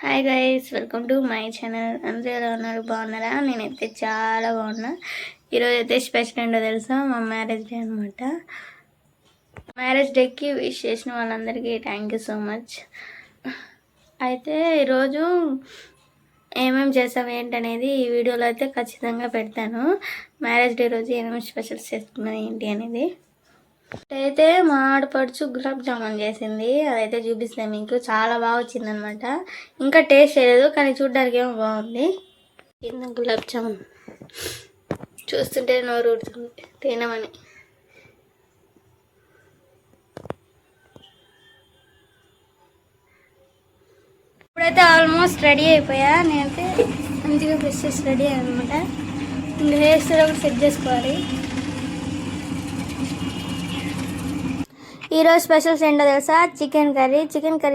Hi guys, welcome to my channel. అందరూ ఎలా ఉన్నారు? బాగున్నారా? నేనైతే చాలా బాగున్నా. ఈరోజు అయితే స్పెషల్ ఏంటో తెలుసా? మా మ్యారేజ్ డే అనమాట. మ్యారేజ్ డేకి విష్ చేసిన వాళ్ళందరికీ థ్యాంక్ యూ సో మచ్. అయితే ఈరోజు ఏమేమి చేసాం ఏంటనేది ఈ వీడియోలో అయితే ఖచ్చితంగా పెడతాను. మ్యారేజ్ డే రోజు ఏమేమి స్పెషల్స్ చేసుకున్నది ఏంటి అనేది. అయితే మా ఆడపడుచు గులాబ్ జామున్ చేసింది, అదైతే చూపిస్తాను మీకు. చాలా బాగా వచ్చింది అనమాట. ఇంకా టేస్ట్ చేయలేదు కానీ చూడ్డానికి ఏమో బాగుంది. కింద గులాబ్ జామున్ చూస్తుంటే నోరు ఊడుతుంది తినమని. ఇప్పుడైతే ఆల్మోస్ట్ రెడీ అయిపోయా. నేనైతే మంచిగా ఫ్రెష్ చేసి రెడీ అయ్యాను అనమాట. ఇంకా హెయిర్ స్టైల్ ఒకటి సెట్ చేసుకోవాలి. ఈరోజు స్పెషల్స్ ఏంటో తెలుసా? చికెన్ కర్రీ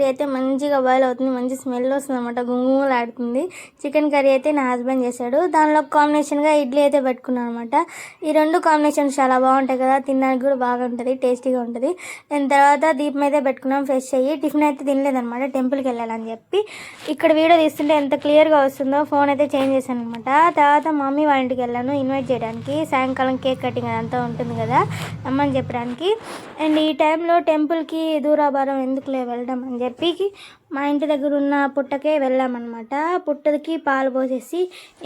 అయితే మంచిగా బాయిల్ అవుతుంది, మంచి స్మెల్ వస్తుంది అనమాట, గుంగుమలు ఆడుతుంది. చికెన్ కర్రీ అయితే నా హస్బెండ్ చేశాడు. దానిలో కాంబినేషన్గా ఇడ్లీ అయితే పెట్టుకున్నాను అనమాట. ఈ రెండు కాంబినేషన్స్ చాలా బాగుంటాయి కదా, తినడానికి కూడా బాగా ఉంటుంది, టేస్టీగా ఉంటుంది. దాని తర్వాత దీపం అయితే పెట్టుకున్నాం ఫ్రెష్ అయ్యి. టిఫిన్ అయితే తినలేదనమాట, టెంపుల్కి వెళ్ళాలని చెప్పి. ఇక్కడ వీడియో తీస్తుంటే ఎంత క్లియర్గా వస్తుందో. ఫోన్ అయితే చేంజ్ చేశాను అనమాట. తర్వాత మమ్మీ వాళ్ళ ఇంటికి వెళ్ళాను ఇన్వైట్ చేయడానికి. సాయంకాలం కేక్ కటింగ్ అదంతా ఉంటుంది కదా, అమ్మని చెప్పడానికి. అండ్ ఈ టైంలో టెంపుల్కి దూరాభారం ఎందుకులే వెళ్ళడం అని చెప్పి మా ఇంటి దగ్గర ఉన్న పుట్టకే వెళ్ళామన్నమాట. పుట్టకి పాలు పోసేసి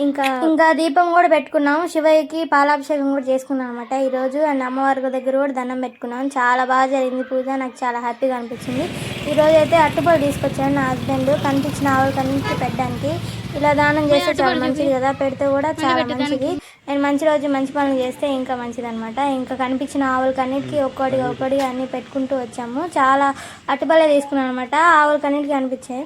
ఇంకా దీపం కూడా పెట్టుకున్నాము. శివయ్యకి పాలాభిషేకం కూడా చేసుకున్నాం అనమాట ఈరోజు. అండ్ అమ్మవారి దగ్గర కూడా దండం పెట్టుకున్నాం. చాలా బాగా జరిగింది పూజ, నాకు చాలా హ్యాపీగా అనిపించింది. ఈరోజు అయితే అట్టుపళ్ళు తీసుకొచ్చాను నా హస్బెండ్, కనిపించిన ఆవులకన్నింటికి పెట్టడానికి. ఇలా దానం చేస్తే చాలా మంచిది కదా, పెడితే కూడా చాలా మంచిది. అండ్ మంచి రోజు మంచి పనులు చేస్తే ఇంకా మంచిది అనమాట. ఇంకా కనిపించిన ఆవులకన్నిటికీ ఒక్కొక్కటిగా అన్నీ పెట్టుకుంటూ వచ్చాము. చాలా అట్టుపల్లే తీసుకున్నాను అనమాట, ఆవులకన్నిటికీ అనిపించాయి.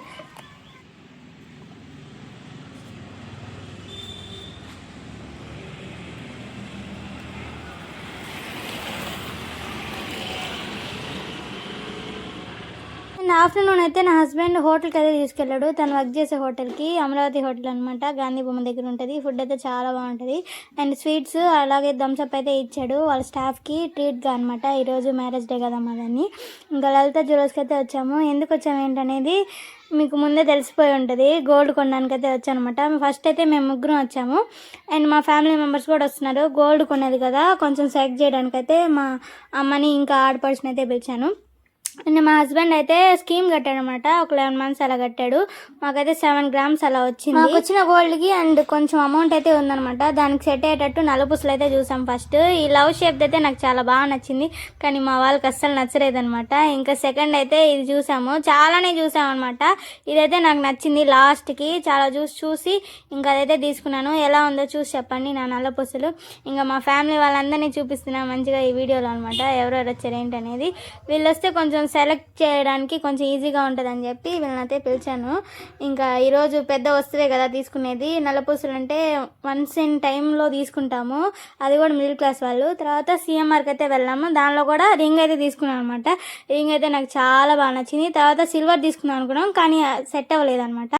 ఆఫ్టర్నూన్ అయితే నా హస్బెండ్ హోటల్కి అయితే తీసుకెళ్ళాడు. తను వర్క్ చేసే హోటల్కి, అమరావతి హోటల్ అనమాట, గాంధీ బొమ్మ దగ్గర ఉంటుంది. ఫుడ్ అయితే చాలా బాగుంటుంది. అండ్ స్వీట్స్ అలాగే థమ్స్అప్ అయితే ఇచ్చాడు వాళ్ళ స్టాఫ్కి ట్రీట్గా అనమాట. ఈరోజు మ్యారేజ్ డే కదా మాదని. ఇంకా లలిత జ్యువెలర్స్కి అయితే వచ్చాము. ఎందుకు వచ్చాము ఏంటనేది మీకు ముందే తెలిసిపోయి ఉంటుంది. గోల్డ్ కొనడానికి అయితే వచ్చానమాట. ఫస్ట్ అయితే మేము ముగ్గురం వచ్చాము. అండ్ మా ఫ్యామిలీ మెంబర్స్ కూడా వస్తున్నారు. గోల్డ్ కొనేది కదా, కొంచెం సెలెక్ట్ చేయడానికి అయితే మా అమ్మని ఇంకా ఆడపడుచుని అయితే పిలిచాను. అండ్ మా హస్బెండ్ అయితే స్కీమ్ కట్టాడు అనమాట. ఒక 11 months అలా కట్టాడు. మాకైతే 7 grams అలా వచ్చింది. మాకు వచ్చిన గోల్డ్కి అండ్ కొంచెం అమౌంట్ అయితే ఉందనమాట. దానికి సెట్ అయ్యేటట్టు నలుపుసలు అయితే చూసాం ఫస్ట్. ఈ లవ్ షేప్ అయితే నాకు చాలా బాగా నచ్చింది, కానీ మా వాళ్ళకి అస్సలు నచ్చలేదు అనమాట. ఇంకా సెకండ్ అయితే ఇది చూసాము, చాలానే చూసామన్నమాట. ఇదైతే నాకు నచ్చింది లాస్ట్కి. చాలా చూసి ఇంకా అదైతే తీసుకున్నాను. ఎలా ఉందో చూసి చెప్పండి నా నల్లపూసలు. ఇంకా మా ఫ్యామిలీ వాళ్ళందరినీ చూపిస్తున్నాను మంచిగా ఈ వీడియోలో అనమాట, ఎవరెవరు వచ్చారు ఏంటనేది. వీళ్ళు వస్తే కొంచెం సెలెక్ట్ చేయడానికి కొంచెం ఈజీగా ఉంటుందని చెప్పి వీళ్ళనైతే పిలిచాను. ఇంకా ఈరోజు పెద్ద వస్తువే కదా తీసుకునేది. నల్లపూసలు అంటే వన్స్ ఇన్ టైంలో తీసుకుంటాము, అది కూడా మిడిల్ క్లాస్ వాళ్ళు. తర్వాత సిఎంఆర్కి అయితే వెళ్ళాము. దానిలో కూడా రింగ్ అయితే తీసుకున్నాను అనమాట. రింగ్ అయితే నాకు చాలా బాగా నచ్చింది. తర్వాత సిల్వర్ తీసుకున్నాను అనుకున్నాం, కానీ సెట్ అవ్వలేదు అనమాట.